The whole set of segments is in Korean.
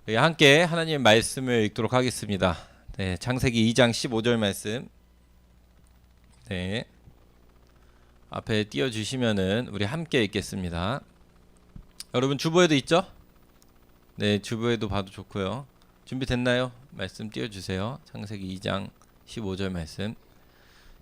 함께 하나님의 말씀을 읽도록 하겠습니다. 네, 창세기 2장 15절 말씀. 네, 앞에 띄워주시면은 우리 함께 읽겠습니다. 여러분 주보에도 있죠? 네, 주보에도 봐도 좋고요. 준비됐나요? 말씀 띄워주세요. 창세기 2장 15절 말씀.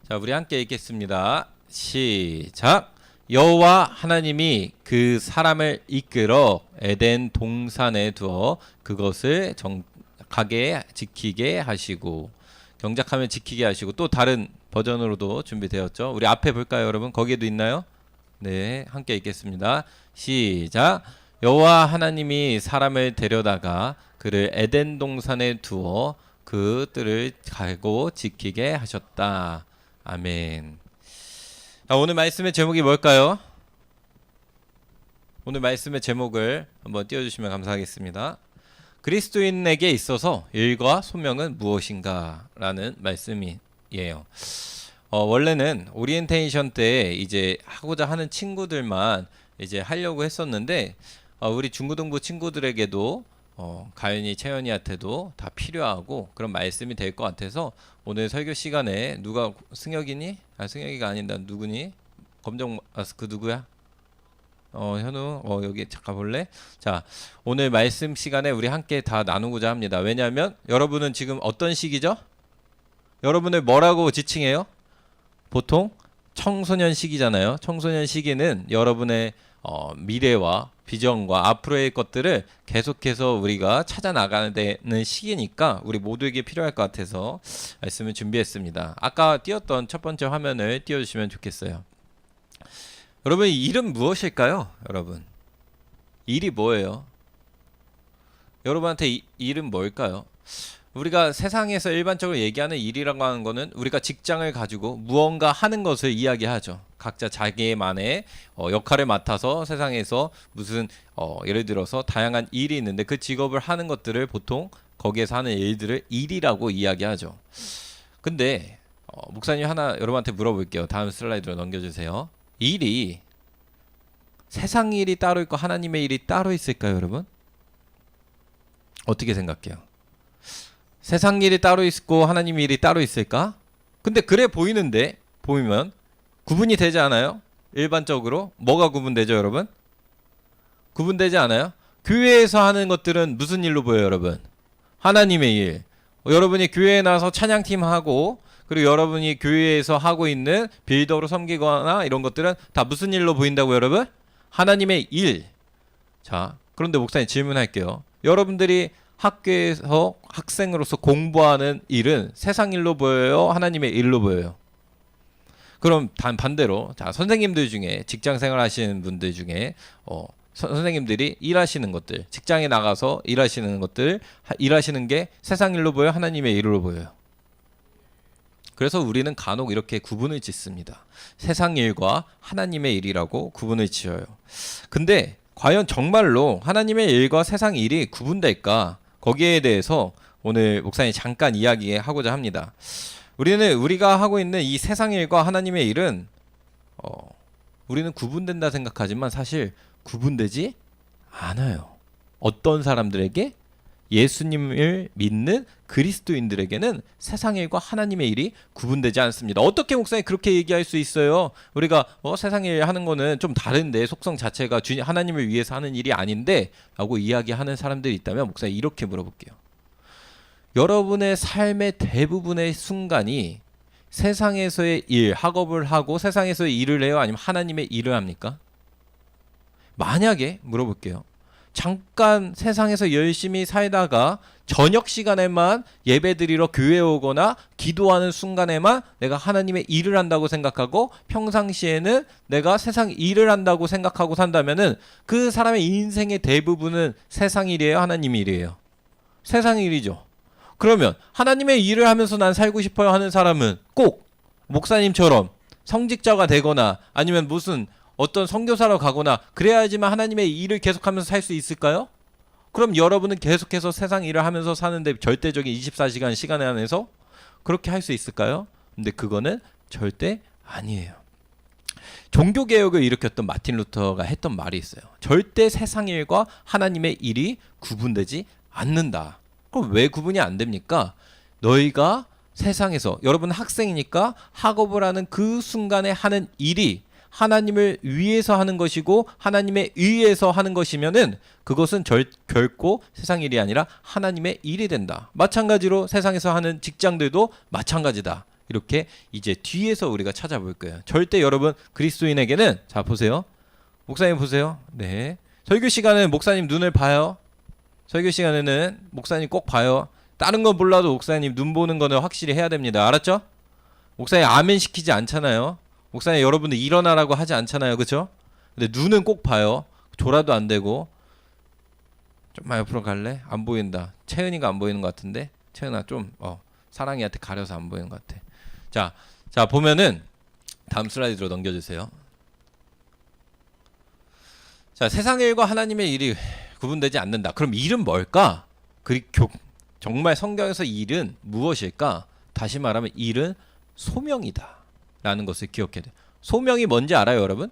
자, 우리 함께 읽겠습니다. 시작. 여호와 하나님이 그 사람을 이끌어 에덴 동산에 두어 그것을 정확하게 지키게 하시고, 경작하면 지키게 하시고, 또 다른 버전으로도 준비되었죠. 우리 앞에 볼까요, 여러분? 거기에도 있나요? 네, 함께 읽겠습니다. 시작. 여호와 하나님이 사람을 데려다가 그를 에덴 동산에 두어 그 뜰을 갈고 지키게 하셨다. 아멘. 자, 오늘 말씀의 제목이 뭘까요? 오늘 말씀의 제목을 한번 띄워주시면 감사하겠습니다. 그리스도인에게 있어서 일과 소명은 무엇인가? 라는 말씀이에요. 원래는 오리엔테이션 때 이제 하고자 하는 친구들만 이제 하려고 했었는데, 우리 중고등부 친구들에게도 가연이, 채연이한테도 다 필요하고 그런 말씀이 될 것 같아서 오늘 설교 시간에 누가 승혁이니? 승혁이가 아니다. 누구니? 검정 마스크 누구야? 현우, 여기 잠깐 볼래? 자, 오늘 말씀 시간에 우리 함께 다 나누고자 합니다. 왜냐하면 여러분은 지금 어떤 시기죠? 여러분을 뭐라고 지칭해요? 보통 청소년 시기잖아요. 청소년 시기는 여러분의 미래와 비전과 앞으로의 것들을 계속해서 우리가 찾아 나가는 되는 시기니까 우리 모두에게 필요할 것 같아서 말씀을 준비했습니다. 아까 띄웠던 첫 번째 화면을 띄워주시면 좋겠어요. 여러분, 일은 무엇일까요? 여러분, 일이 뭐예요? 여러분한테 일은 뭘까요? 우리가 세상에서 일반적으로 얘기하는 일이라고 하는 거는 우리가 직장을 가지고 무언가 하는 것을 이야기하죠. 각자 자기만의 역할을 맡아서 세상에서 무슨 예를 들어서 다양한 일이 있는데 그 직업을 하는 것들을 보통 거기에서 하는 일들을 일이라고 이야기하죠. 근데 목사님 하나 여러분한테 물어볼게요. 다음 슬라이드로 넘겨주세요. 일이 세상 일이 따로 있고 하나님의 일이 따로 있을까요, 여러분? 어떻게 생각해요? 세상 일이 따로 있고 하나님의 일이 따로 있을까? 근데 그래 보이는데, 보이면 구분이 되지 않아요? 일반적으로 뭐가 구분되죠, 여러분? 구분되지 않아요? 교회에서 하는 것들은 무슨 일로 보여요, 여러분? 하나님의 일. 여러분이 교회에 나와서 찬양팀 하고, 그리고 여러분이 교회에서 하고 있는 빌더로 섬기거나 이런 것들은 다 무슨 일로 보인다고요, 여러분? 하나님의 일. 자, 그런데 목사님 질문할게요. 여러분들이 학교에서 학생으로서 공부하는 일은 세상 일로 보여요? 하나님의 일로 보여요? 그럼 반대로, 자, 선생님들 중에 직장 생활 하시는 분들 중에 선생님들이 일하시는 것들, 직장에 나가서 일하시는 것들, 일하시는 게 세상 일로 보여요? 하나님의 일로 보여요? 그래서 우리는 간혹 이렇게 구분을 짓습니다. 세상 일과 하나님의 일이라고 구분을 지어요. 근데 과연 정말로 하나님의 일과 세상 일이 구분될까? 거기에 대해서 오늘 목사님이 잠깐 이야기하고자 합니다. 우리가 하고 있는 이 세상 일과 하나님의 일은 우리는 구분된다 생각하지만 사실 구분되지 않아요. 어떤 사람들에게? 예수님을 믿는 그리스도인들에게는 세상 일과 하나님의 일이 구분되지 않습니다. 어떻게 목사님 그렇게 얘기할 수 있어요? 우리가 세상 일 하는 거는 좀 다른데, 속성 자체가 하나님을 위해서 하는 일이 아닌데 라고 이야기하는 사람들이 있다면 목사님 이렇게 물어볼게요. 여러분의 삶의 대부분의 순간이 세상에서의 일, 학업을 하고 세상에서의 일을 해요? 아니면 하나님의 일을 합니까? 만약에 물어볼게요. 잠깐 세상에서 열심히 살다가 저녁 시간에만 예배드리러 교회에 오거나 기도하는 순간에만 내가 하나님의 일을 한다고 생각하고 평상시에는 내가 세상 일을 한다고 생각하고 산다면은 그 사람의 인생의 대부분은 세상 일이에요? 하나님 일이에요? 세상 일이죠. 그러면 하나님의 일을 하면서 난 살고 싶어요 하는 사람은 꼭 목사님처럼 성직자가 되거나 아니면 무슨 어떤 선교사로 가거나 그래야지만 하나님의 일을 계속하면서 살 수 있을까요? 그럼 여러분은 계속해서 세상 일을 하면서 사는데 절대적인 24시간 시간 안에서 그렇게 할 수 있을까요? 근데 그거는 절대 아니에요. 종교개혁을 일으켰던 마틴 루터가 했던 말이 있어요. 절대 세상 일과 하나님의 일이 구분되지 않는다. 그럼 왜 구분이 안 됩니까? 너희가 세상에서 여러분 학생이니까 학업을 하는 그 순간에 하는 일이 하나님을 위해서 하는 것이고 하나님의 의해서 하는 것이면은 그것은 결코 세상 일이 아니라 하나님의 일이 된다. 마찬가지로 세상에서 하는 직장들도 마찬가지다. 이렇게 이제 뒤에서 우리가 찾아볼 거예요. 절대 여러분 그리스도인에게는 자 보세요. 목사님 보세요. 네. 설교 시간에 목사님 눈을 봐요. 설교 시간에는 목사님 꼭 봐요. 다른 건 몰라도 목사님 눈 보는 거는 확실히 해야 됩니다. 알았죠? 목사님 아멘 시키지 않잖아요. 목사님 여러분들 일어나라고 하지 않잖아요. 그렇죠? 근데 눈은 꼭 봐요. 졸아도 안 되고. 좀만 옆으로 갈래? 안 보인다. 채은이가 안 보이는 것 같은데. 채은아 좀 사랑이한테 가려서 안 보이는 것 같아. 자 보면은 다음 슬라이드로 넘겨주세요. 자, 세상 일과 하나님의 일이 구분되지 않는다. 그럼 일은 뭘까? 정말 성경에서 일은 무엇일까? 다시 말하면 일은 소명이다 라는 것을 기억해야 돼요. 소명이 뭔지 알아요 여러분?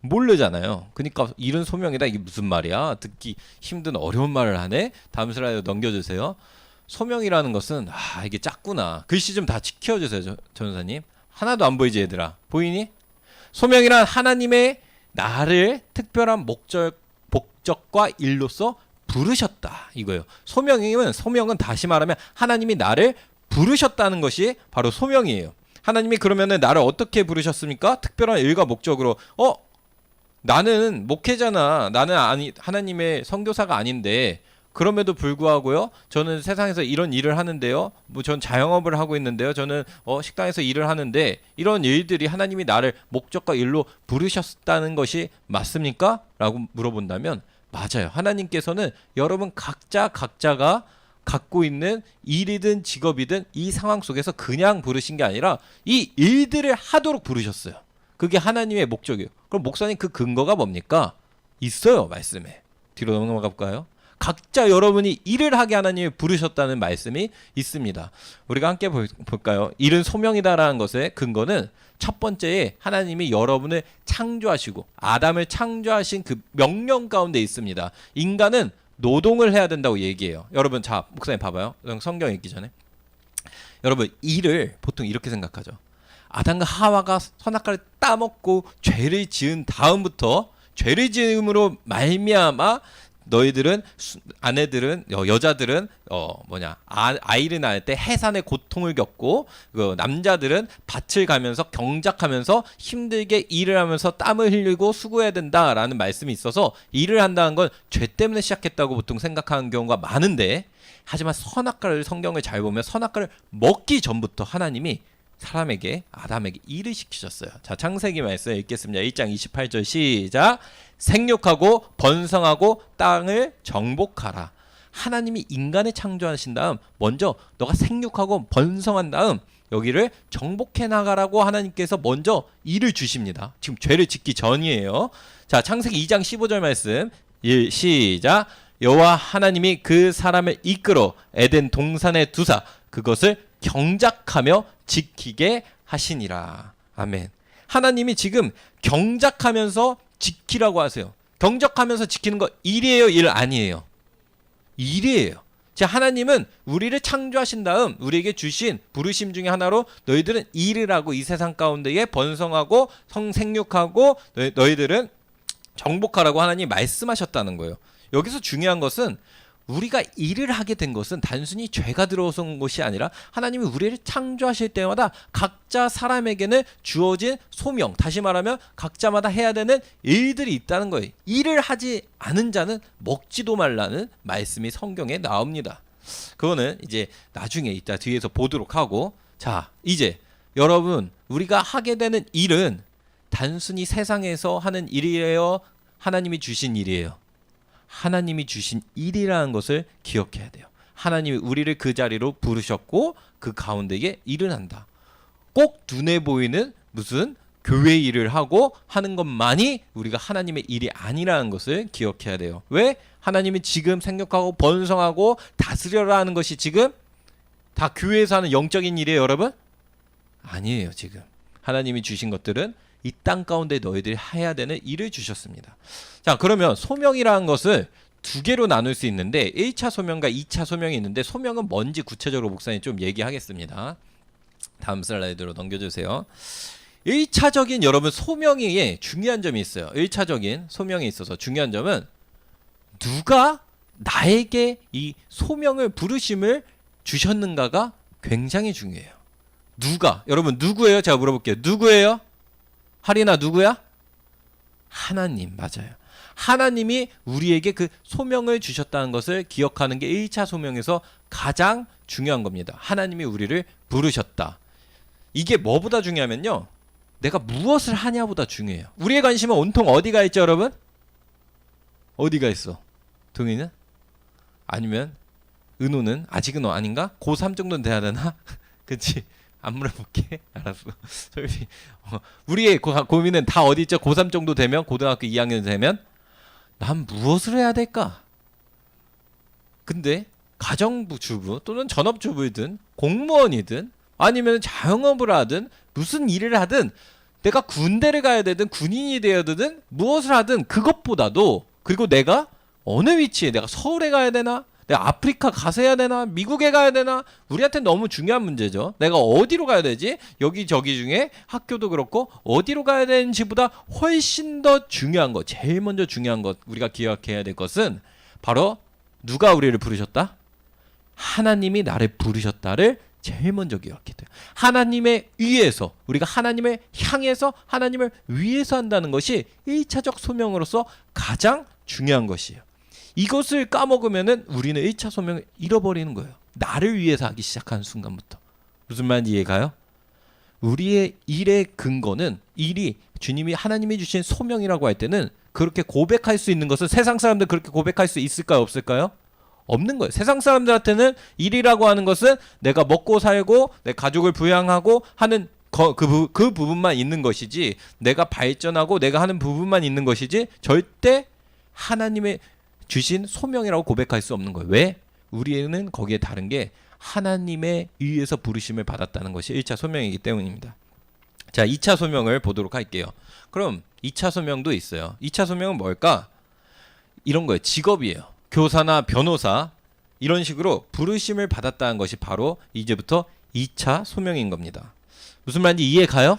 모르잖아요. 그러니까 일은 소명이다. 이게 무슨 말이야? 듣기 힘든 어려운 말을 하네. 다음 슬라이드 넘겨주세요. 소명이라는 것은 이게 작구나. 글씨 좀 다 지켜주세요 전사님. 하나도 안 보이지 얘들아? 보이니? 소명이란 하나님의 나를 특별한 목적과 일로서 부르셨다 이거예요. 소명은 다시 말하면 하나님이 나를 부르셨다는 것이 바로 소명이에요. 하나님이 그러면은 나를 어떻게 부르셨습니까? 특별한 일과 목적으로. 나는 목회자나 나는 하나님의 선교사가 아닌데 그럼에도 불구하고요. 저는 세상에서 이런 일을 하는데요. 전 자영업을 하고 있는데요. 저는 식당에서 일을 하는데 이런 일들이 하나님이 나를 목적과 일로 부르셨다는 것이 맞습니까? 라고 물어본다면 맞아요. 하나님께서는 여러분 각자가 갖고 있는 일이든 직업이든 이 상황 속에서 그냥 부르신 게 아니라 이 일들을 하도록 부르셨어요. 그게 하나님의 목적이에요. 그럼 목사님 그 근거가 뭡니까? 있어요. 말씀에. 뒤로 넘어가 볼까요? 각자 여러분이 일을 하게 하나님이 부르셨다는 말씀이 있습니다. 우리가 함께 볼까요? 일은 소명이다라는 것의 근거는 첫 번째에 하나님이 여러분을 창조하시고 아담을 창조하신 그 명령 가운데 있습니다. 인간은 노동을 해야 된다고 얘기해요. 여러분 자 목사님 봐봐요. 성경 읽기 전에 여러분 일을 보통 이렇게 생각하죠. 아담과 하와가 선악과를 따먹고 죄를 지은 다음부터 죄를 지음으로 말미암아 너희들은 아내들은 여자들은 아이를 낳을 때 해산의 고통을 겪고 남자들은 밭을 가면서 경작하면서 힘들게 일을 하면서 땀을 흘리고 수고해야 된다라는 말씀이 있어서 일을 한다는 건 죄 때문에 시작했다고 보통 생각하는 경우가 많은데 하지만 선악과를 성경을 잘 보면 선악과를 먹기 전부터 하나님이 사람에게 아담에게 일을 시키셨어요. 자 창세기 말씀 읽겠습니다. 1장 28절 시작. 생육하고 번성하고 땅을 정복하라. 하나님이 인간을 창조하신 다음 먼저 너가 생육하고 번성한 다음 여기를 정복해 나가라고 하나님께서 먼저 일을 주십니다. 지금 죄를 짓기 전이에요. 자 창세기 2장 15절 말씀 시작. 여호와 하나님이 그 사람을 이끌어 에덴 동산에 두사 그것을 경작하며 지키게 하시니라. 아멘. 하나님이 지금 경작하면서 지키라고 하세요. 경작하면서 지키는 거 일이에요, 일 아니에요? 일이에요. 자, 하나님은 우리를 창조하신 다음 우리에게 주신 부르심 중에 하나로 너희들은 일을 하고 이 세상 가운데에 번성하고 생육하고 너희들은 정복하라고 하나님이 말씀하셨다는 거예요. 여기서 중요한 것은 우리가 일을 하게 된 것은 단순히 죄가 들어온 것이 아니라 하나님이 우리를 창조하실 때마다 각자 사람에게는 주어진 소명, 다시 말하면 각자마다 해야 되는 일들이 있다는 거예요. 일을 하지 않은 자는 먹지도 말라는 말씀이 성경에 나옵니다. 그거는 이제 나중에 이따 뒤에서 보도록 하고, 자 이제 여러분 우리가 하게 되는 일은 단순히 세상에서 하는 일이에요? 하나님이 주신 일이에요? 하나님이 주신 일이라는 것을 기억해야 돼요. 하나님이 우리를 그 자리로 부르셨고 그 가운데에 일을 한다. 꼭 눈에 보이는 무슨 교회 일을 하고 하는 것만이 우리가 하나님의 일이 아니라는 것을 기억해야 돼요. 왜? 하나님이 지금 생육하고 번성하고 다스려라 하는 것이 지금 다 교회에서 하는 영적인 일이에요, 여러분? 아니에요. 지금 하나님이 주신 것들은 이 땅 가운데 너희들이 해야 되는 일을 주셨습니다. 자, 그러면 소명이라는 것을 두 개로 나눌 수 있는데 1차 소명과 2차 소명이 있는데 소명은 뭔지 구체적으로 목사님 좀 얘기하겠습니다. 다음 슬라이드로 넘겨주세요. 1차적인 여러분 소명에 중요한 점이 있어요. 1차적인 소명에 있어서 중요한 점은 누가 나에게 이 소명을 부르심을 주셨는가가 굉장히 중요해요. 누가? 여러분 누구예요? 제가 물어볼게요. 누구예요? 하리나 누구야? 하나님. 맞아요. 하나님이 우리에게 그 소명을 주셨다는 것을 기억하는 게 1차 소명에서 가장 중요한 겁니다. 하나님이 우리를 부르셨다. 이게 뭐보다 중요하면요, 내가 무엇을 하냐보다 중요해요. 우리의 관심은 온통 어디가 있죠, 여러분? 어디가 있어? 동희는? 아니면 은호는? 아직은 아닌가? 고3 정도는 돼야 되나? 그치? 안 물어볼게. 알았어. 우리의 고민은 다 어디 있죠? 고3 정도 되면, 고등학교 2학년 되면 난 무엇을 해야 될까? 근데 가정부 주부 또는 전업주부이든 공무원이든 아니면 자영업을 하든 무슨 일을 하든 내가 군대를 가야 되든 군인이 되어야 되든 무엇을 하든 그것보다도, 그리고 내가 어느 위치에, 내가 서울에 가야 되나? 내가 아프리카 가서 해야 되나? 미국에 가야 되나? 우리한테 너무 중요한 문제죠. 내가 어디로 가야 되지? 여기저기 중에 학교도 그렇고 어디로 가야 되는지보다 훨씬 더 중요한 것, 제일 먼저 중요한 것, 우리가 기억해야 될 것은 바로 누가 우리를 부르셨다? 하나님이 나를 부르셨다를 제일 먼저 기억해야 돼요. 하나님의 위에서, 우리가 하나님을 향해서 하나님을 위해서 한다는 것이 1차적 소명으로서 가장 중요한 것이에요. 이것을 까먹으면은 우리는 1차 소명을 잃어버리는 거예요. 나를 위해서 하기 시작하는 순간부터. 무슨 말인지 이해가요? 우리의 일의 근거는, 일이 주님이 하나님이 주신 소명이라고 할 때는 그렇게 고백할 수 있는 것은, 세상 사람들 그렇게 고백할 수 있을까요? 없을까요? 없는 거예요. 세상 사람들한테는 일이라고 하는 것은 내가 먹고 살고 내 가족을 부양하고 하는 그 부분만 있는 것이지, 내가 발전하고 내가 하는 부분만 있는 것이지 절대 하나님의 주신 소명이라고 고백할 수 없는 거예요. 왜? 우리는 거기에 다른 게 하나님의 의에서 부르심을 받았다는 것이 1차 소명이기 때문입니다. 자, 2차 소명을 보도록 할게요. 그럼 2차 소명도 있어요. 2차 소명은 뭘까? 이런 거예요. 직업이에요. 교사나 변호사, 이런 식으로 부르심을 받았다는 것이 바로 이제부터 2차 소명인 겁니다. 무슨 말인지 이해 가요?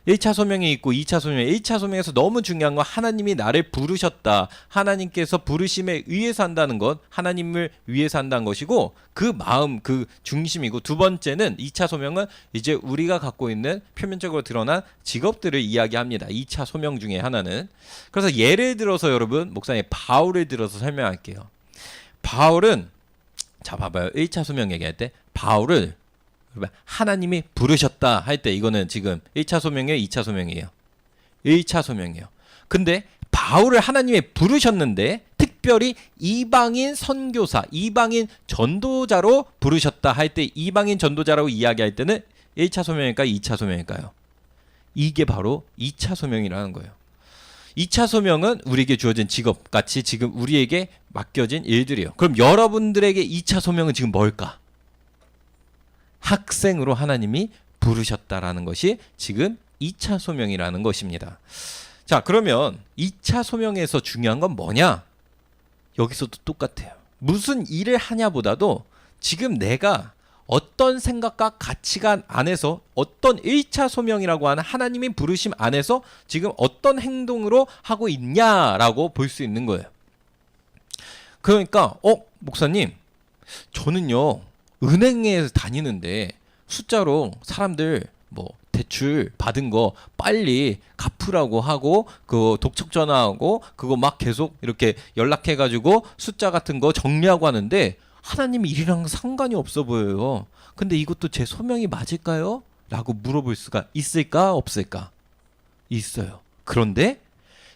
1차 소명이 있고 2차 소명. 1차 소명에서 너무 중요한 건 하나님이 나를 부르셨다. 하나님께서 부르심에 의해서 한다는 것, 하나님을 위해서 한다는 것이고, 그 마음, 그 중심이고, 두 번째는 2차 소명은 이제 우리가 갖고 있는 표면적으로 드러난 직업들을 이야기합니다. 2차 소명 중에 하나는. 그래서 예를 들어서 여러분, 목사님 바울을 들어서 설명할게요. 바울은, 자 봐봐요. 1차 소명 얘기할 때 바울을 하나님이 부르셨다 할 때 이거는 지금 1차 소명이에요, 2차 소명이에요? 1차 소명이에요. 근데 바울을 하나님이 부르셨는데 특별히 이방인 선교사, 이방인 전도자로 부르셨다 할 때, 이방인 전도자라고 이야기할 때는 1차 소명일까요, 2차 소명일까요? 이게 바로 2차 소명이라는 거예요. 2차 소명은 우리에게 주어진 직업같이 지금 우리에게 맡겨진 일들이에요. 그럼 여러분들에게 2차 소명은 지금 뭘까? 학생으로 하나님이 부르셨다라는 것이 지금 2차 소명이라는 것입니다. 자, 그러면 2차 소명에서 중요한 건 뭐냐? 여기서도 똑같아요. 무슨 일을 하냐보다도 지금 내가 어떤 생각과 가치관 안에서, 어떤 1차 소명이라고 하는 하나님이 부르심 안에서 지금 어떤 행동으로 하고 있냐라고 볼 수 있는 거예요. 그러니까 목사님, 저는요 은행에 다니는데 숫자로 사람들 뭐 대출 받은 거 빨리 갚으라고 하고, 그 독촉 전화하고 그거 막 계속 이렇게 연락해가지고 숫자 같은 거 정리하고 하는데 하나님 일이랑 상관이 없어 보여요. 근데 이것도 제 소명이 맞을까요? 라고 물어볼 수가 있을까 없을까? 있어요. 그런데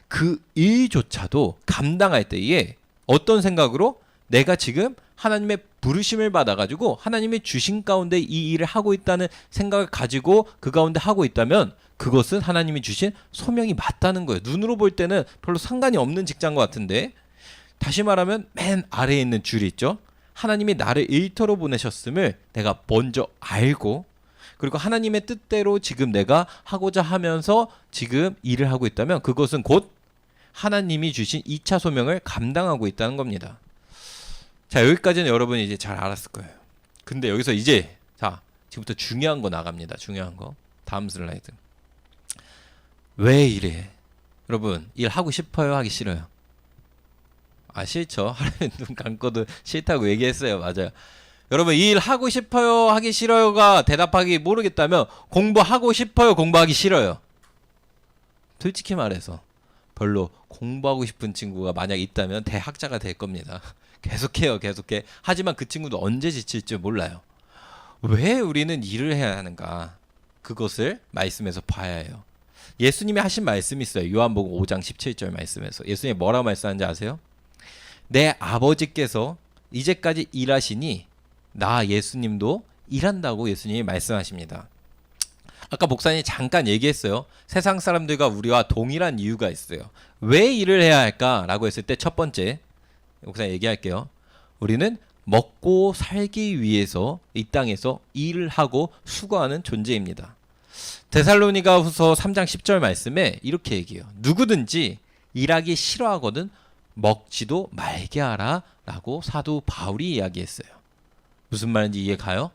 그 일조차도 감당할 때에 어떤 생각으로, 내가 지금 하나님의 부르심을 받아가지고 하나님의 주신 가운데 이 일을 하고 있다는 생각을 가지고 그 가운데 하고 있다면 그것은 하나님이 주신 소명이 맞다는 거예요. 눈으로 볼 때는 별로 상관이 없는 직장인 것 같은데, 다시 말하면 맨 아래에 있는 줄이 있죠. 하나님이 나를 일터로 보내셨음을 내가 먼저 알고, 그리고 하나님의 뜻대로 지금 내가 하고자 하면서 지금 일을 하고 있다면 그것은 곧 하나님이 주신 2차 소명을 감당하고 있다는 겁니다. 자, 여기까지는 여러분이 이제 잘 알았을 거예요. 근데 여기서 이제 자, 지금부터 중요한 거 나갑니다. 중요한 거. 다음 슬라이드. 왜 이래? 여러분, 일하고 싶어요? 하기 싫어요? 아, 싫죠. 하루에 눈 감고도 싫다고 얘기했어요. 맞아요. 여러분, 이 일 하고 싶어요? 하기 싫어요가 대답하기 모르겠다면 공부하고 싶어요? 공부하기 싫어요? 솔직히 말해서 별로 공부하고 싶은 친구가 만약 있다면 대학자가 될 겁니다. 계속해요. 계속해. 하지만 그 친구도 언제 지칠지 몰라요. 왜 우리는 일을 해야 하는가? 그것을 말씀에서 봐야 해요. 예수님이 하신 말씀이 있어요. 요한복음 5장 17절 말씀에서. 예수님이 뭐라고 말씀하는지 아세요? 내 아버지께서 이제까지 일하시니 나 예수님도 일한다고 예수님이 말씀하십니다. 아까 목사님이 잠깐 얘기했어요. 세상 사람들과 우리와 동일한 이유가 있어요. 왜 일을 해야 할까라고 했을 때 첫 번째, 목사님 얘기할게요. 우리는 먹고 살기 위해서 이 땅에서 일을 하고 수고하는 존재입니다. 데살로니가 후서 3장 10절 말씀에 이렇게 얘기해요. 누구든지 일하기 싫어하거든 먹지도 말게 하라 라고 사도 바울이 이야기했어요. 무슨 말인지 이해 가요?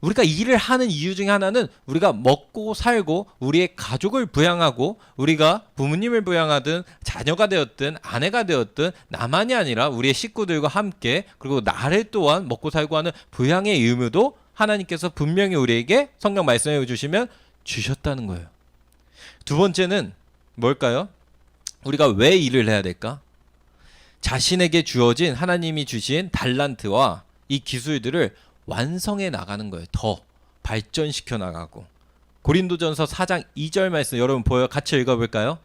우리가 일을 하는 이유 중에 하나는 우리가 먹고 살고 우리의 가족을 부양하고 우리가 부모님을 부양하든 자녀가 되었든 아내가 되었든 나만이 아니라 우리의 식구들과 함께 그리고 나를 또한 먹고 살고 하는 부양의 의무도 하나님께서 분명히 우리에게 성경 말씀해 주시면 주셨다는 거예요. 두 번째는 뭘까요? 우리가 왜 일을 해야 될까? 자신에게 주어진 하나님이 주신 달란트와 이 기술들을 완성해 나가는 거예요. 더 발전시켜 나가고. 고린도전서 4장 2절 말씀 여러분 보여 같이 읽어볼까요?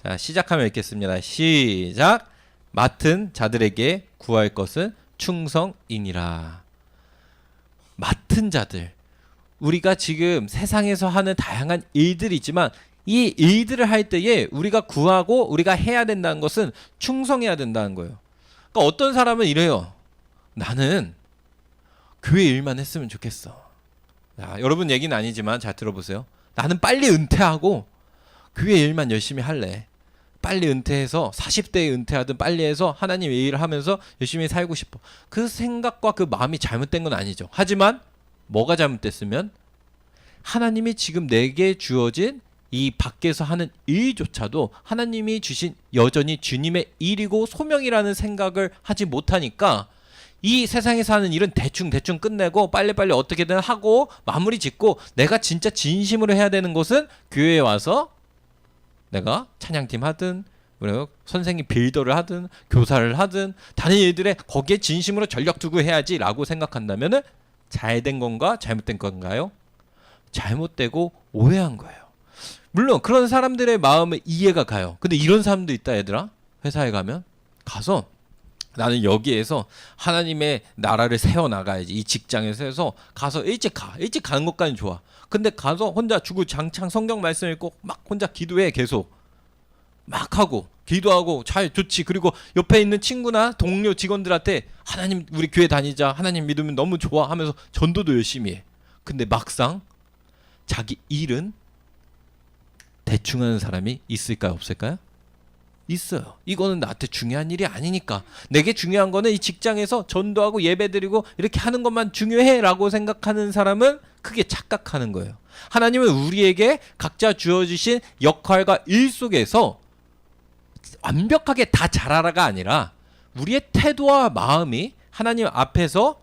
자, 시작하면 읽겠습니다. 시작. 맡은 자들에게 구할 것은 충성이니라. 맡은 자들. 우리가 지금 세상에서 하는 다양한 일들이 있지만 이 일들을 할 때에 우리가 구하고 우리가 해야 된다는 것은 충성해야 된다는 거예요. 그러니까 어떤 사람은 이래요. 나는 교회 일만 했으면 좋겠어. 자, 여러분 얘기는 아니지만 잘 들어보세요. 나는 빨리 은퇴하고 교회 일만 열심히 할래. 빨리 은퇴해서 40대에 은퇴하든 빨리 해서 하나님 일을 하면서 열심히 살고 싶어. 그 생각과 그 마음이 잘못된 건 아니죠. 하지만 뭐가 잘못됐으면 하나님이 지금 내게 주어진 이 밖에서 하는 일조차도 하나님이 주신 여전히 주님의 일이고 소명이라는 생각을 하지 못하니까 이 세상에서 하는 일은 대충 끝내고 빨리빨리 어떻게든 하고 마무리 짓고 내가 진짜 진심으로 해야 되는 것은 교회에 와서 내가 찬양팀 하든 선생님 빌더를 하든 교사를 하든 다른 일들에 거기에 진심으로 전력 두고 해야지 라고 생각한다면 잘된 건가 잘못된 건가요? 잘못되고 오해한 거예요. 물론 그런 사람들의 마음은 이해가 가요. 근데 이런 사람도 있다 얘들아. 회사에 가서 나는 여기에서 하나님의 나라를 세워나가야지. 이 직장에서 해서 가서 일찍 가는 것까지는 좋아. 근데 가서 혼자 주구장창 성경 말씀 읽고 막 혼자 기도해. 계속 막 하고 기도하고 잘 좋지. 그리고 옆에 있는 친구나 동료 직원들한테 하나님 우리 교회 다니자. 하나님 믿으면 너무 좋아 하면서 전도도 열심히 해. 근데 막상 자기 일은 대충 하는 사람이 있을까요 없을까요? 있어요. 이거는 나한테 중요한 일이 아니니까. 내게 중요한 거는 이 직장에서 전도하고 예배드리고 이렇게 하는 것만 중요해 라고 생각하는 사람은 크게 착각하는 거예요. 하나님은 우리에게 각자 주어주신 역할과 일 속에서 완벽하게 다 잘하라가 아니라 우리의 태도와 마음이 하나님 앞에서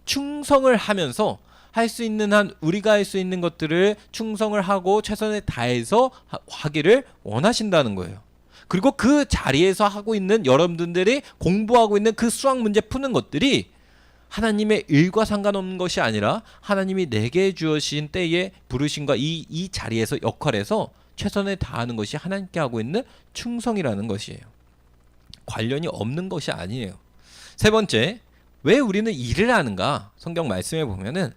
충성을 하면서 할 수 있는 한 우리가 할 수 있는 것들을 충성을 하고 최선을 다해서 하기를 원하신다는 거예요. 그리고 그 자리에서 하고 있는 여러분들이 공부하고 있는 그 수학 문제 푸는 것들이 하나님의 일과 상관없는 것이 아니라 하나님이 내게 주어진 때에 부르심과 이 자리에서 역할에서 최선을 다하는 것이 하나님께 하고 있는 충성이라는 것이에요. 관련이 없는 것이 아니에요. 세 번째, 왜 우리는 일을 하는가? 성경 말씀에 보면은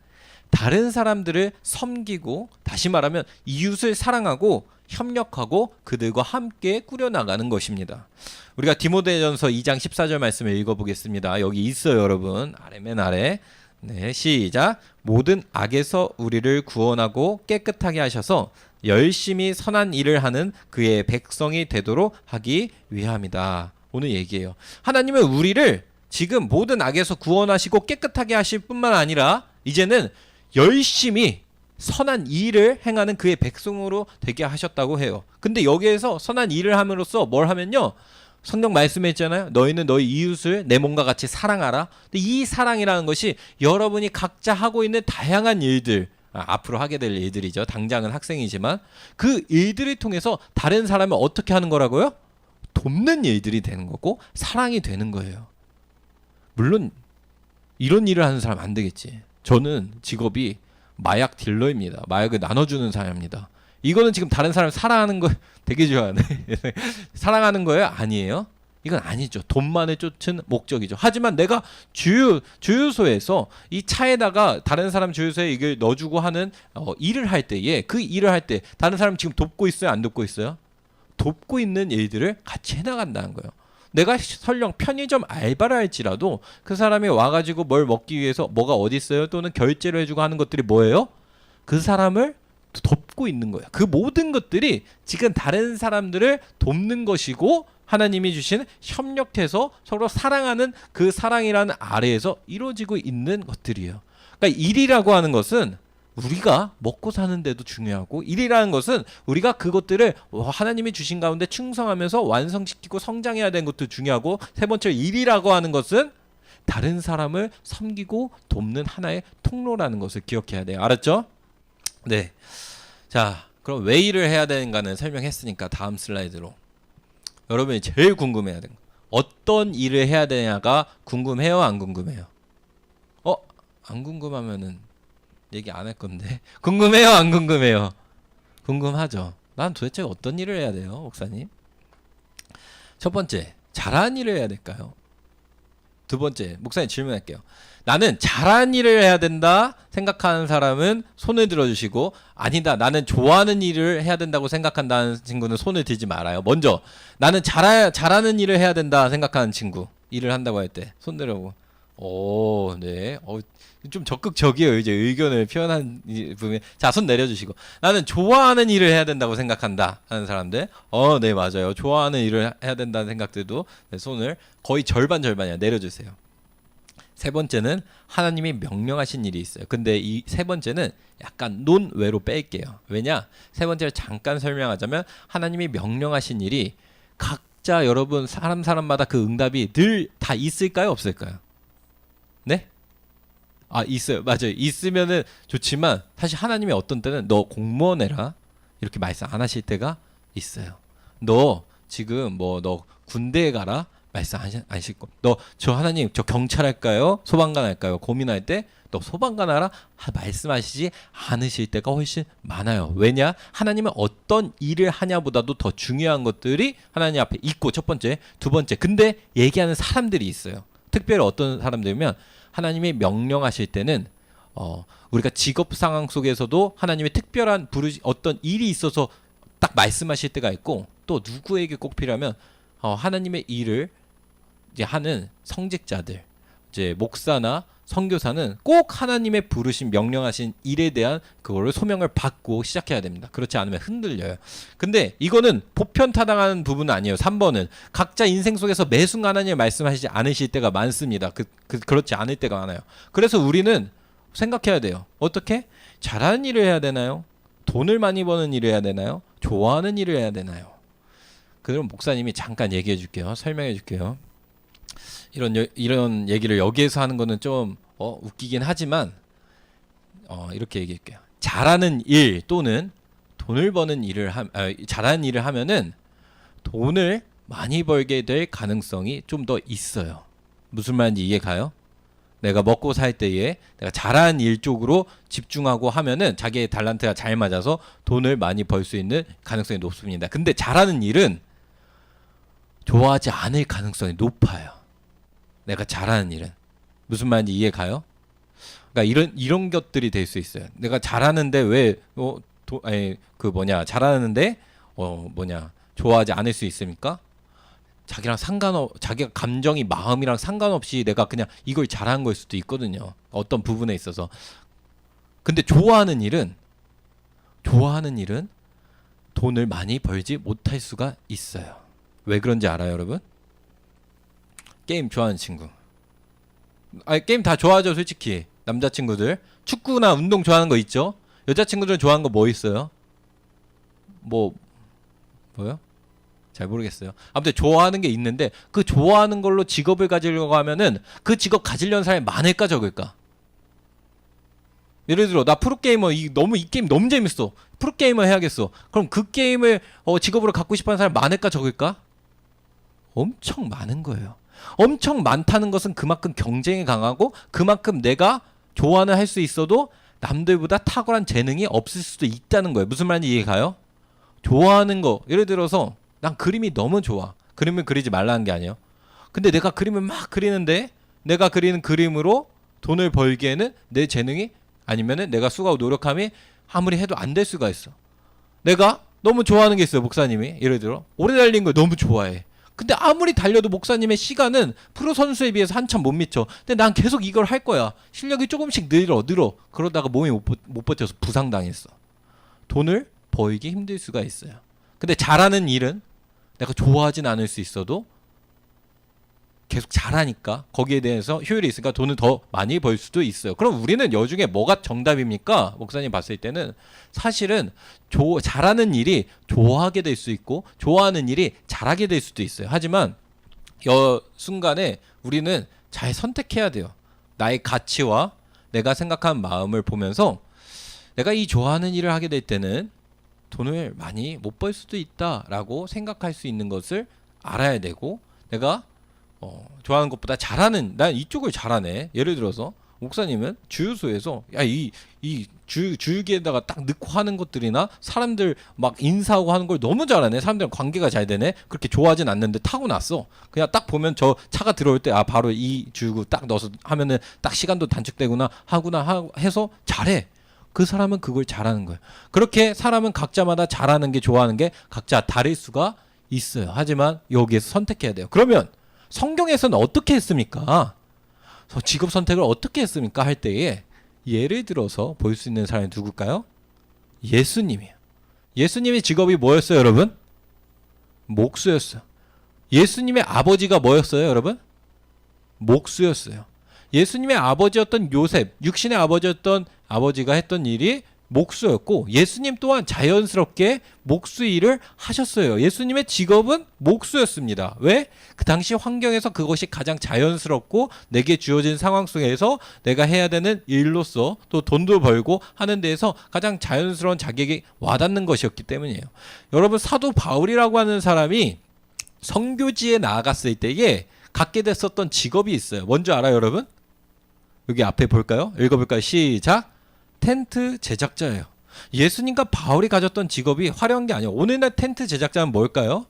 다른 사람들을 섬기고 다시 말하면 이웃을 사랑하고 협력하고 그들과 함께 꾸려나가는 것입니다. 우리가 디모데전서 2장 14절 말씀을 읽어보겠습니다. 여기 있어요 여러분. 맨 아래 네, 시작. 모든 악에서 우리를 구원하고 깨끗하게 하셔서 열심히 선한 일을 하는 그의 백성이 되도록 하기 위함이다. 오늘 얘기해요. 하나님은 우리를 지금 모든 악에서 구원하시고 깨끗하게 하실 뿐만 아니라 이제는 열심히 선한 일을 행하는 그의 백성으로 되게 하셨다고 해요. 근데 여기에서 선한 일을 함으로써 뭘 하면요, 성경 말씀했잖아요. 너희는 너희 이웃을 내 몸과 같이 사랑하라. 근데 이 사랑이라는 것이 여러분이 각자 하고 있는 다양한 일들, 앞으로 하게 될 일들이죠. 당장은 학생이지만 그 일들을 통해서 다른 사람을 어떻게 하는 거라고요? 돕는 일들이 되는 거고 사랑이 되는 거예요. 물론 이런 일을 하는 사람 안 되겠지. 저는 직업이 마약 딜러입니다. 마약을 나눠주는 사람입니다. 이거는 지금 다른 사람 사랑하는 거 되게 좋아하네. 사랑하는 거예요? 아니에요? 이건 아니죠. 돈만을 쫓은 목적이죠. 하지만 내가 주유소에서 이 차에다가 다른 사람 주유소에 이걸 넣어주고 하는 일을 할 때에 그 일을 할 때 다른 사람 지금 돕고 있어요? 안 돕고 있어요? 돕고 있는 일들을 같이 해나간다는 거예요. 내가 설령 편의점 알바를 할지라도 그 사람이 와가지고 뭘 먹기 위해서 뭐가 어디 있어요? 또는 결제를 해주고 하는 것들이 뭐예요? 그 사람을 돕고 있는 거예요. 그 모든 것들이 지금 다른 사람들을 돕는 것이고 하나님이 주신 협력해서 서로 사랑하는 그 사랑이라는 아래에서 이루어지고 있는 것들이에요. 그러니까 일이라고 하는 것은 우리가 먹고 사는데도 중요하고 일이라는 것은 우리가 그것들을 하나님이 주신 가운데 충성하면서 완성시키고 성장해야 되는 것도 중요하고 세 번째 일이라고 하는 것은 다른 사람을 섬기고 돕는 하나의 통로라는 것을 기억해야 돼요. 알았죠? 네. 자, 그럼 왜 일을 해야 되는가는 설명했으니까 다음 슬라이드로. 여러분이 제일 궁금해야 되는 거. 어떤 일을 해야 되냐가 궁금해요? 안 궁금해요? 안 궁금하면은 얘기 안 할 건데. 궁금해요? 안 궁금해요? 궁금하죠. 난 도대체 어떤 일을 해야 돼요, 목사님? 첫 번째, 잘하는 일을 해야 될까요? 두 번째, 목사님 질문할게요. 나는 잘하는 일을 해야 된다 생각하는 사람은 손을 들어주시고, 아니다, 나는 좋아하는 일을 해야 된다고 생각한다는 친구는 손을 들지 말아요. 먼저 나는 잘하는 일을 해야 된다 생각하는 친구, 일을 한다고 할 때 손 들어보고. 오, 네. 좀 적극적이에요. 이제 의견을 표현한 부분. 자, 손 내려주시고. 나는 좋아하는 일을 해야 된다고 생각한다 하는 사람들. 네, 맞아요. 좋아하는 일을 해야 된다는 생각들도 네, 손을 거의 절반이야 내려주세요. 세 번째는 하나님이 명령하신 일이 있어요. 근데 이 세 번째는 약간 논외로 뺄게요. 왜냐? 세 번째를 잠깐 설명하자면 하나님이 명령하신 일이 각자 여러분 사람마다 그 응답이 늘 다 있을까요? 없을까요? 네? 있어요. 맞아요. 있으면은 좋지만 사실 하나님이 어떤 때는 너 공무원 해라 이렇게 말씀 안 하실 때가 있어요. 너 지금 너 군대에 가라 말씀 안 하실 거. 너 저 하나님 저 경찰 할까요? 소방관 할까요? 고민할 때 너 소방관 하라 말씀하시지 않으실 때가 훨씬 많아요. 왜냐? 하나님은 어떤 일을 하냐보다도 더 중요한 것들이 하나님 앞에 있고 첫 번째, 두 번째. 근데 얘기하는 사람들이 있어요. 특별히 어떤 사람들이면 하나님이 명령하실 때는 우리가 직업 상황 속에서도 하나님의 특별한 어떤 일이 있어서 딱 말씀하실 때가 있고 또 누구에게 꼭 필요하면 하나님의 일을 이제 하는 성직자들, 이제 목사나 선교사는 꼭 하나님의 부르신 명령하신 일에 대한 그거를 소명을 받고 시작해야 됩니다. 그렇지 않으면 흔들려요. 근데 이거는 보편타당한 부분은 아니에요. 3번은 각자 인생 속에서 매 순간 하나님 말씀하시지 않으실 때가 많습니다. 그렇지 않을 때가 많아요. 그래서 우리는 생각해야 돼요. 어떻게? 잘하는 일을 해야 되나요? 돈을 많이 버는 일을 해야 되나요? 좋아하는 일을 해야 되나요? 그럼 목사님이 잠깐 얘기해 줄게요. 설명해 줄게요. 이런 얘기를 여기에서 하는 거는 좀 웃기긴 하지만 이렇게 얘기할게요. 잘하는 일 또는 돈을 버는 일을 잘하는 일을 하면은 돈을 많이 벌게 될 가능성이 좀 더 있어요. 무슨 말인지 이해 가요? 내가 먹고 살 때에 내가 잘하는 일 쪽으로 집중하고 하면은 자기의 달란트가 잘 맞아서 돈을 많이 벌 수 있는 가능성이 높습니다. 근데 잘하는 일은 좋아하지 않을 가능성이 높아요. 내가 잘하는 일은. 무슨 말인지 이해 가요? 그러니까 이런 것들이 될 수 있어요. 내가 잘하는데 왜 잘하는데 좋아하지 않을 수 있습니까? 자기랑 자기가 감정이 마음이랑 상관없이 내가 그냥 이걸 잘한 걸 수도 있거든요. 어떤 부분에 있어서. 근데 좋아하는 일은 돈을 많이 벌지 못할 수가 있어요. 왜 그런지 알아요, 여러분? 게임 좋아하는 친구. 게임 다 좋아하죠, 솔직히. 남자친구들. 축구나 운동 좋아하는 거 있죠? 여자친구들은 좋아하는 거 뭐 있어요? 뭐요? 잘 모르겠어요. 아무튼 좋아하는 게 있는데 그 좋아하는 걸로 직업을 가지려고 하면은 그 직업 가지려는 사람이 많을까 적을까? 예를 들어 나 프로게이머 이 게임 너무 재밌어. 프로게이머 해야겠어. 그럼 그 게임을 직업으로 갖고 싶어하는 사람이 많을까 적을까? 엄청 많은 거예요. 엄청 많다는 것은 그만큼 경쟁이 강하고 그만큼 내가 좋아는 할 수 있어도 남들보다 탁월한 재능이 없을 수도 있다는 거예요. 무슨 말인지 이해가요? 좋아하는 거 예를 들어서 난 그림이 너무 좋아. 그림을 그리지 말라는 게 아니에요. 근데 내가 그림을 막 그리는데 내가 그리는 그림으로 돈을 벌기에는 내 재능이 아니면은 내가 수고하고 노력함이 아무리 해도 안 될 수가 있어. 내가 너무 좋아하는 게 있어요. 목사님이 예를 들어 오래 달리는 걸 너무 좋아해. 근데 아무리 달려도 목사님의 시간은 프로 선수에 비해서 한참 못 미쳐. 근데 난 계속 이걸 할 거야. 실력이 조금씩 늘어. 그러다가 몸이 못 버텨서 부상당했어. 돈을 벌기 힘들 수가 있어요. 근데 잘하는 일은 내가 좋아하진 않을 수 있어도 계속 잘하니까 거기에 대해서 효율이 있으니까 돈을 더 많이 벌 수도 있어요. 그럼 우리는 여중에 뭐가 정답입니까? 목사님 봤을 때는 사실은 잘하는 일이 좋아하게 될 수 있고 좋아하는 일이 잘하게 될 수도 있어요. 하지만 순간에 우리는 잘 선택해야 돼요. 나의 가치와 내가 생각하는 마음을 보면서 내가 이 좋아하는 일을 하게 될 때는 돈을 많이 못 벌 수도 있다라고 생각할 수 있는 것을 알아야 되고 내가 좋아하는 것보다 난 이쪽을 잘하네. 예를 들어서 목사님은 주유소에서 이 주유기에다가 딱 넣고 하는 것들이나 사람들 막 인사하고 하는 걸 너무 잘하네. 사람들랑 관계가 잘 되네. 그렇게 좋아하진 않는데 타고났어. 그냥 딱 보면 저 차가 들어올 때 바로 이 주유구 딱 넣어서 하면은 딱 시간도 단축되구나 해서 잘해. 그 사람은 그걸 잘하는 거예요. 그렇게 사람은 각자마다 잘하는 게 좋아하는 게 각자 다를 수가 있어요. 하지만 여기에서 선택해야 돼요. 그러면 성경에서는 어떻게 했습니까? 직업 선택을 어떻게 했습니까? 할 때에 예를 들어서 볼 수 있는 사람이 누굴까요? 예수님이에요. 예수님의 직업이 뭐였어요, 여러분? 목수였어요. 예수님의 아버지가 뭐였어요, 여러분? 목수였어요. 예수님의 아버지였던 요셉, 육신의 아버지였던 아버지가 했던 일이 목수였고 예수님 또한 자연스럽게 목수 일을 하셨어요. 예수님의 직업은 목수였습니다. 왜? 그 당시 환경에서 그것이 가장 자연스럽고 내게 주어진 상황 속에서 내가 해야 되는 일로서 또 돈도 벌고 하는 데에서 가장 자연스러운 자격이 와닿는 것이었기 때문이에요. 여러분 사도 바울이라고 하는 사람이 선교지에 나아갔을 때에 갖게 됐었던 직업이 있어요. 뭔지 알아요, 여러분? 여기 앞에 볼까요? 읽어볼까요? 시작. 텐트 제작자예요. 예수님과 바울이 가졌던 직업이 화려한 게 아니에요. 오늘날 텐트 제작자는 뭘까요?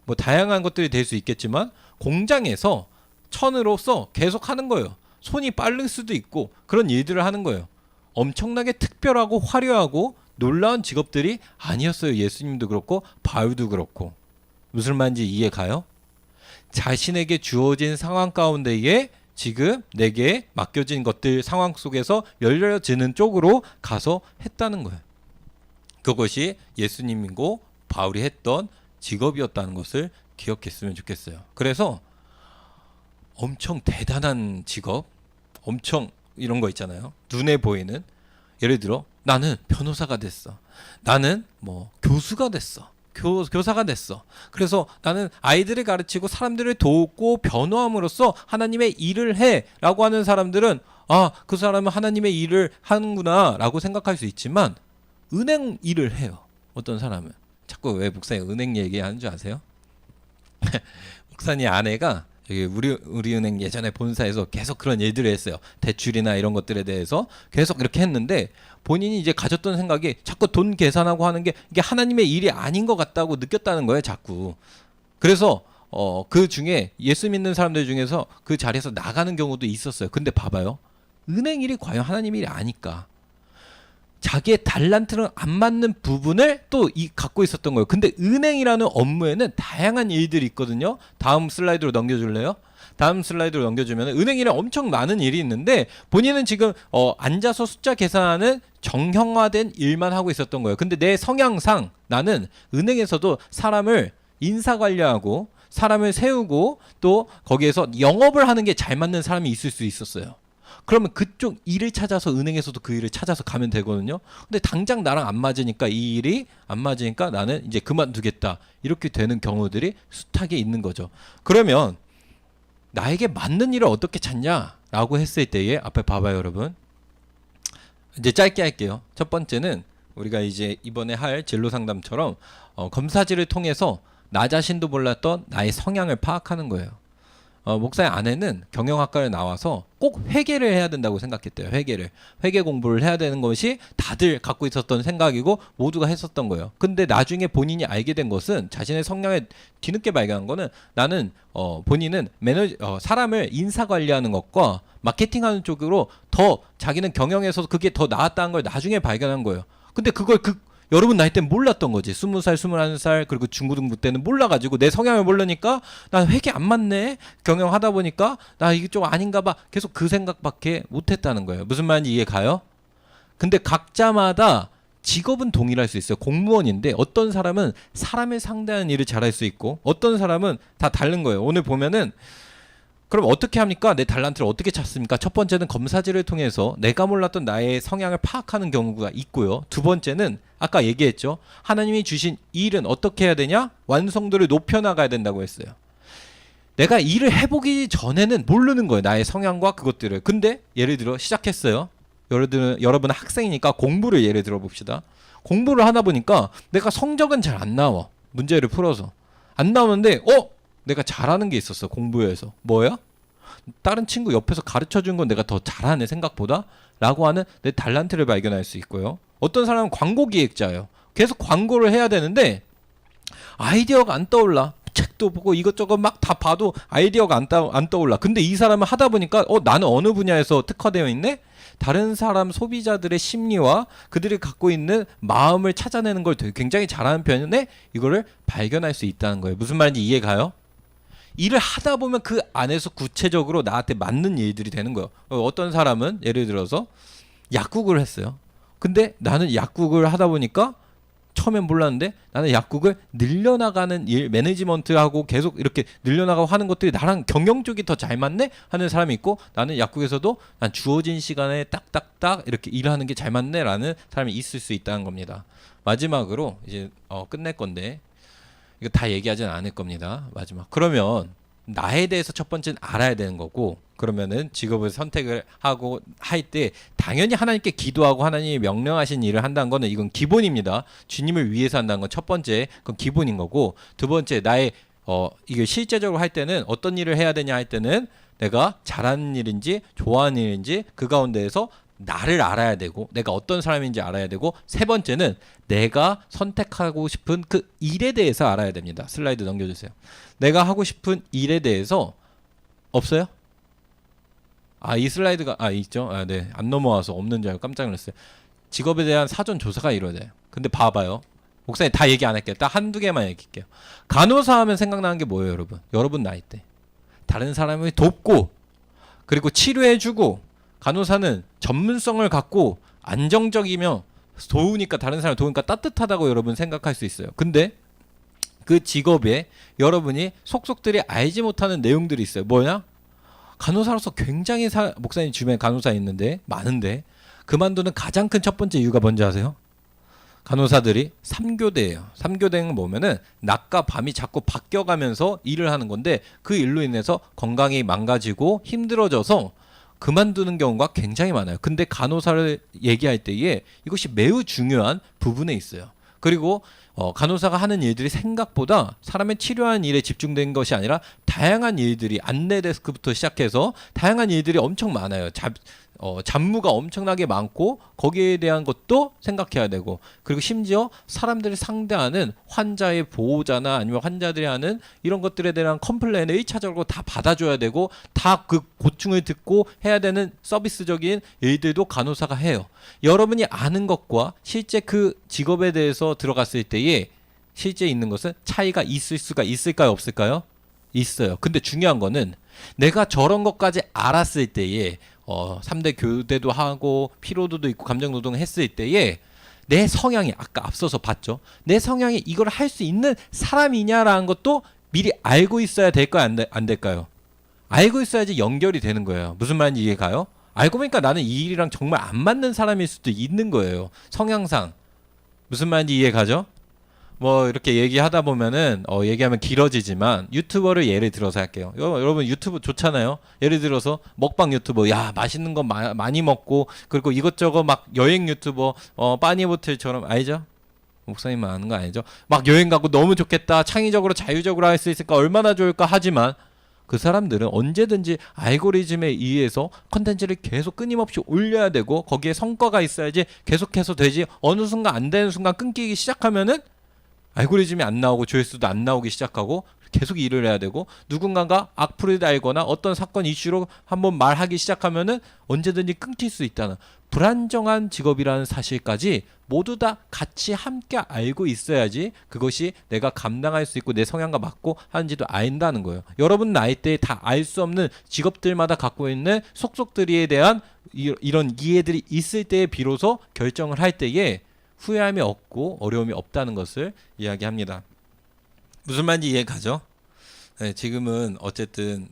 뭐 다양한 것들이 될 수 있겠지만 공장에서 천으로서 계속 하는 거예요. 손이 빠를 수도 있고 그런 일들을 하는 거예요. 엄청나게 특별하고 화려하고 놀라운 직업들이 아니었어요. 예수님도 그렇고 바울도 그렇고. 무슨 말인지 이해가요? 자신에게 주어진 상황 가운데에 지금 내게 맡겨진 것들 상황 속에서 열려지는 쪽으로 가서 했다는 거예요. 그것이 예수님이고 바울이 했던 직업이었다는 것을 기억했으면 좋겠어요. 그래서 엄청 대단한 직업, 엄청 이런 거 있잖아요. 눈에 보이는 예를 들어 나는 변호사가 됐어. 나는 뭐 교수가 됐어. 교사가 됐어. 그래서 나는 아이들을 가르치고 사람들을 돕고 변호함으로써 하나님의 일을 해 라고 하는 사람들은 그 사람은 하나님의 일을 하는구나 라고 생각할 수 있지만 은행 일을 해요. 어떤 사람은. 자꾸 왜 목사님 은행 얘기하는 줄 아세요? 목사님 아내가 여기 우리은행 예전에 본사에서 계속 그런 일들을 했어요. 대출이나 이런 것들에 대해서 계속 이렇게 했는데 본인이 이제 가졌던 생각이 자꾸 돈 계산하고 하는 게 이게 하나님의 일이 아닌 것 같다고 느꼈다는 거예요. 자꾸. 그래서 그 중에 예수 믿는 사람들 중에서 그 자리에서 나가는 경우도 있었어요. 근데 봐봐요. 은행 일이 과연 하나님 일이 아닐까? 자기의 달란트랑 안 맞는 부분을 또 갖고 있었던 거예요. 근데 은행이라는 업무에는 다양한 일들이 있거든요. 다음 슬라이드로 넘겨줄래요? 다음 슬라이드로 넘겨주면 은행이랑 엄청 많은 일이 있는데 본인은 지금 앉아서 숫자 계산하는 정형화된 일만 하고 있었던 거예요. 근데 내 성향상 나는 은행에서도 사람을 인사관리하고 사람을 세우고 또 거기에서 영업을 하는 게 잘 맞는 사람이 있을 수 있었어요. 그러면 그쪽 일을 찾아서 은행에서도 그 일을 찾아서 가면 되거든요. 근데 당장 나랑 안 맞으니까 이 일이 안 맞으니까 나는 이제 그만두겠다. 이렇게 되는 경우들이 숱하게 있는 거죠. 그러면 나에게 맞는 일을 어떻게 찾냐라고 했을 때에 앞에 봐봐요, 여러분. 이제 짧게 할게요. 첫 번째는 우리가 이제 이번에 할 진로 상담처럼 검사지를 통해서 나 자신도 몰랐던 나의 성향을 파악하는 거예요. 목사의 아내는 경영학과를 나와서 꼭 회계를 해야 된다고 생각했대요. 회계 공부를 해야 되는 것이 다들 갖고 있었던 생각이고 모두가 했었던 거예요. 근데 나중에 본인이 알게 된 것은 자신의 성향을 뒤늦게 발견한 거는 나는 본인은 사람을 인사 관리하는 것과 마케팅하는 쪽으로 더 자기는 경영에서 그게 더 나았다는 걸 나중에 발견한 거예요. 근데 그걸 여러분 나이 때는 몰랐던 거지. 20살, 21살 그리고 중고등부 때는 몰라가지고 내 성향을 모르니까 난 회계 안 맞네. 경영하다 보니까 나 이게 좀 아닌가 봐. 계속 그 생각밖에 못했다는 거예요. 무슨 말인지 이해 가요? 근데 각자마다 직업은 동일할 수 있어요. 공무원인데 어떤 사람은 사람을 상대하는 일을 잘할 수 있고 어떤 사람은 다 다른 거예요. 오늘 보면은 그럼 어떻게 합니까? 내 달란트를 어떻게 찾습니까? 첫 번째는 검사지를 통해서 내가 몰랐던 나의 성향을 파악하는 경우가 있고요. 두 번째는 아까 얘기했죠. 하나님이 주신 일은 어떻게 해야 되냐? 완성도를 높여나가야 된다고 했어요. 내가 일을 해보기 전에는 모르는 거예요. 나의 성향과 그것들을. 근데 예를 들어 시작했어요. 여러분은 학생이니까 공부를 예를 들어 봅시다. 공부를 하다 보니까 내가 성적은 잘 안 나와. 문제를 풀어서. 안 나오는데 내가 잘하는 게 있었어. 공부에서. 뭐야? 다른 친구 옆에서 가르쳐준 건 내가 더 잘하네 생각보다 라고 하는 내 달란트를 발견할 수 있고요. 어떤 사람은 광고 기획자예요. 계속 광고를 해야 되는데 아이디어가 안 떠올라. 책도 보고 이것저것 막 다 봐도 아이디어가 안 떠올라. 근데 이 사람은 하다 보니까 나는 어느 분야에서 특화되어 있네? 다른 사람 소비자들의 심리와 그들이 갖고 있는 마음을 찾아내는 걸 굉장히 잘하는 편인데 이거를 발견할 수 있다는 거예요. 무슨 말인지 이해 가요? 일을 하다 보면 그 안에서 구체적으로 나한테 맞는 일들이 되는 거예요. 어떤 사람은 예를 들어서 약국을 했어요. 근데 나는 약국을 하다 보니까 처음엔 몰랐는데 나는 약국을 늘려나가는 일, 매니지먼트하고 계속 이렇게 늘려나가고 하는 것들이 나랑 경영 쪽이 더 잘 맞네 하는 사람이 있고 나는 약국에서도 난 주어진 시간에 딱딱딱 이렇게 일하는 게 잘 맞네 라는 사람이 있을 수 있다는 겁니다. 마지막으로 이제 끝낼 건데 이거 다 얘기하진 않을 겁니다. 마지막. 그러면 나에 대해서 첫 번째는 알아야 되는 거고 그러면은 직업을 선택을 하고 할 때 당연히 하나님께 기도하고 하나님이 명령하신 일을 한다는 거는 이건 기본입니다. 주님을 위해서 한다는 건 첫 번째 그건 기본인 거고 두 번째 나의 이게 실제적으로 할 때는 어떤 일을 해야 되냐 할 때는 내가 잘하는 일인지 좋아하는 일인지 그 가운데에서 나를 알아야 되고 내가 어떤 사람인지 알아야 되고 세 번째는 내가 선택하고 싶은 그 일에 대해서 알아야 됩니다. 슬라이드 넘겨주세요. 내가 하고 싶은 일에 대해서 없어요? 이 슬라이드가 있죠? 네. 안 넘어와서 없는 줄 알고 깜짝 놀랐어요. 직업에 대한 사전 조사가 이루어져요. 근데 봐봐요. 목사님 다 얘기 안 할게요. 딱 한두 개만 얘기할게요. 간호사 하면 생각나는 게 뭐예요, 여러분? 여러분 나이 때. 다른 사람을 돕고 그리고 치료해주고 간호사는 전문성을 갖고 안정적이며 도우니까 다른 사람을 도우니까 따뜻하다고 여러분 생각할 수 있어요. 근데 그 직업에 여러분이 속속들이 알지 못하는 내용들이 있어요. 뭐냐? 간호사로서 굉장히 목사님 주변에 간호사 있는데 많은데 그만두는 가장 큰 첫 번째 이유가 뭔지 아세요? 간호사들이 3교대예요. 3교대는 뭐면은 낮과 밤이 자꾸 바뀌어가면서 일을 하는 건데 그 일로 인해서 건강이 망가지고 힘들어져서 그만두는 경우가 굉장히 많아요. 근데 간호사를 얘기할 때에 이것이 매우 중요한 부분에 있어요. 그리고 간호사가 하는 일들이 생각보다 사람의 치료하는 일에 집중된 것이 아니라 다양한 일들이 안내 데스크부터 시작해서 다양한 일들이 엄청 많아요. 잡무가 엄청나게 많고 거기에 대한 것도 생각해야 되고, 그리고 심지어 사람들이 상대하는 환자의 보호자나 아니면 환자들이 하는 이런 것들에 대한 컴플레인을 1차적으로 다 받아줘야 되고, 다 그 고충을 듣고 해야 되는 서비스적인 일들도 간호사가 해요. 여러분이 아는 것과 실제 그 직업에 대해서 들어갔을 때에 실제 있는 것은 차이가 있을 수가 있을까요, 없을까요? 있어요. 근데 중요한 거는 내가 저런 것까지 알았을 때에 3대 교대도 하고 피로도도 있고 감정노동 했을 때에 내 성향이, 아까 앞서서 봤죠, 내 성향이 이걸 할 수 있는 사람이냐라는 것도 미리 알고 있어야 될까요, 안 될까요? 알고 있어야지 연결이 되는 거예요. 무슨 말인지 이해가요? 알고 보니까 나는 이 일이랑 정말 안 맞는 사람일 수도 있는 거예요, 성향상. 무슨 말인지 이해가죠? 뭐 이렇게 얘기하다 보면은 얘기하면 길어지지만 유튜버를 예를 들어서 할게요. 여러분 유튜브 좋잖아요. 예를 들어서 먹방 유튜버, 야 맛있는 거 많이 먹고, 그리고 이것저것 막 여행 유튜버, 빠니보틀처럼, 알죠? 목사님만 아는 거 아니죠? 막 여행 가고 너무 좋겠다, 창의적으로 자유적으로 할 수 있을까, 얼마나 좋을까. 하지만 그 사람들은 언제든지 알고리즘에 의해서 컨텐츠를 계속 끊임없이 올려야 되고, 거기에 성과가 있어야지 계속해서 되지. 어느 순간 안 되는 순간 끊기기 시작하면은 알고리즘이 안 나오고 조회수도 안 나오기 시작하고 계속 일을 해야 되고, 누군가가 악플을 달거나 어떤 사건 이슈로 한번 말하기 시작하면은 언제든지 끊길 수 있다는 불안정한 직업이라는 사실까지 모두 다 같이 함께 알고 있어야지 그것이 내가 감당할 수 있고 내 성향과 맞고 하는지도 안다는 거예요. 여러분 나이대에 다 알 수 없는 직업들마다 갖고 있는 속속들이에 대한 이런 이해들이 있을 때에 비로소 결정을 할 때에 후회함이 없고 어려움이 없다는 것을 이야기합니다. 무슨 말인지 이해가죠? 네, 지금은 어쨌든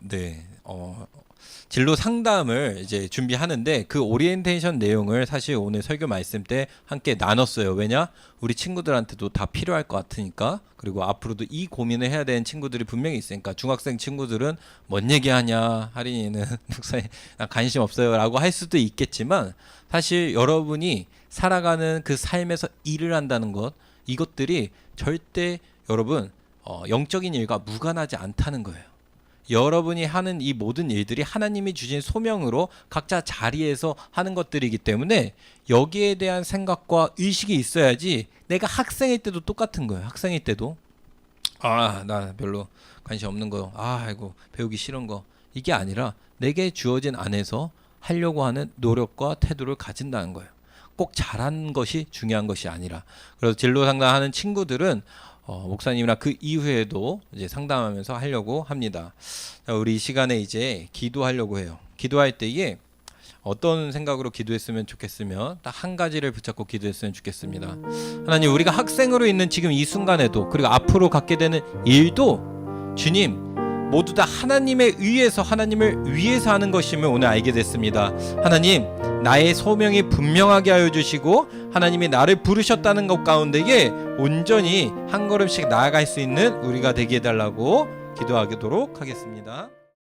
진로 상담을 이제 준비하는데 그 오리엔테이션 내용을 사실 오늘 설교 말씀 때 함께 나눴어요. 왜냐? 우리 친구들한테도 다 필요할 것 같으니까. 그리고 앞으로도 이 고민을 해야 되는 친구들이 분명히 있으니까. 중학생 친구들은 뭔 얘기하냐, 할인이는 목사님 관심 없어요 라고 할 수도 있겠지만, 사실 여러분이 살아가는 그 삶에서 일을 한다는 것, 이것들이 절대 여러분 영적인 일과 무관하지 않다는 거예요. 여러분이 하는 이 모든 일들이 하나님이 주신 소명으로 각자 자리에서 하는 것들이기 때문에 여기에 대한 생각과 의식이 있어야지. 내가 학생일 때도 똑같은 거예요. 학생일 때도 나 별로 관심 없는 거, 아이고 배우기 싫은 거, 이게 아니라 내게 주어진 안에서 하려고 하는 노력과 태도를 가진다는 거예요. 꼭 잘한 것이 중요한 것이 아니라. 그래서 진로 상담하는 친구들은 목사님이나 그 이후에도 이제 상담하면서 하려고 합니다. 자, 우리 이 시간에 이제 기도하려고 해요. 기도할 때에 어떤 생각으로 기도했으면 좋겠으면 딱 한 가지를 붙잡고 기도했으면 좋겠습니다. 하나님, 우리가 학생으로 있는 지금 이 순간에도, 그리고 앞으로 갖게 되는 일도 주님 모두 다 하나님에 의해서, 하나님을 위해서 하는 것임을 오늘 알게 됐습니다. 하나님, 나의 소명이 분명하게 하여 주시고 하나님이 나를 부르셨다는 것 가운데에 온전히 한 걸음씩 나아갈 수 있는 우리가 되게 해달라고 기도하도록 하겠습니다.